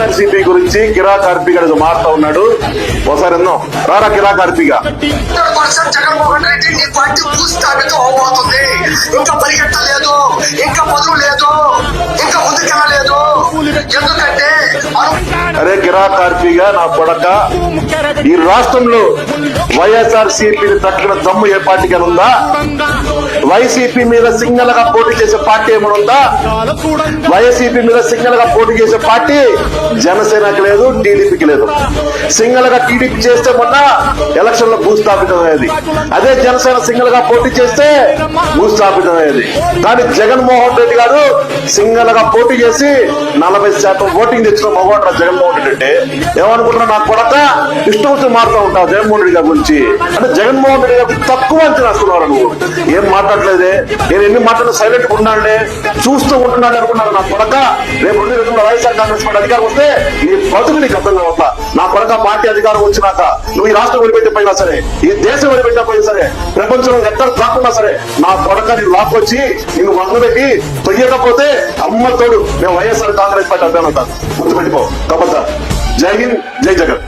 వైఎస్ఆర్సీపీ గురించి కిరా కార్పి గారు మారుతా ఉన్నాడు. ఒకసారి ఎన్నో రారా కిరా కార్పిగా. జగన్మోహన్ రెడ్డి నీ పార్టీ భూస్థాపితం అవబోతుంది. ఇంకా పరిగెట్టలేదు, ఇంకా మొదలు లేదు, ఇంకా ముందుకెళ్ళలేదు. ఎందుకంటే అరే కిరా కార్పిగా నా కొడక, ఈ రాష్ట్రంలో వైఎస్ఆర్సీపీని తట్టిన దమ్ము ఏ పార్టీకి ఉందా? వైసీపీ మీద సింగల్ గా పోటీ చేసే పార్టీ ఏమైనా ఉందా? వైసీపీ మీద సింగల్ గా పోటీ చేసే పార్టీ జనసేనకి లేదు, టీడీపీకి లేదు. సింగల్ గా టీడీపీ చేస్తే మొన్న ఎలక్షన్ లో భూస్థాపితం అయ్యేది. అదే జనసేన సింగల్ గా పోటీ చేస్తే భూస్థాపితం అయ్యేది. కానీ జగన్మోహన్ రెడ్డి గారు సింగల్ గా పోటీ చేసి 40% ఓటింగ్ తెచ్చిన మగవాడు జగన్మోహన్ రెడ్డి అంటే ఏమనుకుంటున్నా నాకు కొడక ఇష్టం వచ్చి మారుతూ ఉంటావు జగన్మోహన్ రెడ్డి గారి గురించి. అంటే జగన్మోహన్ రెడ్డి గారు తక్కువ అంచనా వేస్తున్నారు. నువ్వు ఏం మాట్లాడలేదే, నేను ఎన్ని మాట్లాడినా సైలెంట్ ఉన్నాడే, చూస్తూ ఉంటున్నాడు అనుకున్నాను. నా కొడక రేపు 2 వైఎస్ఆర్ కాంగ్రెస్ పార్టీ అధికారం వస్తే నీ బతుకు నీకు అర్థం కావట్లా. నా కొడక పార్టీ అధికారం వచ్చినాక నువ్వు ఈ రాష్ట్రం వదిలిపెట్టిపోయినా సరే, ఈ దేశం వదిలిపెట్టకపోయినా సరే, ప్రపంచంలో ఎక్కడ కాకుండా సరే, నా కొడక నీ లాక్కొచ్చి నిన్ను వంగబెట్టి తొయ్యకపోతే అమ్మ తోడు నేను వైఎస్ఆర్ కాంగ్రెస్ పార్టీ అర్థం అవుతాను. గుర్తుపెట్టుకో. తప్పదా. జై హింద్, జై జగన్.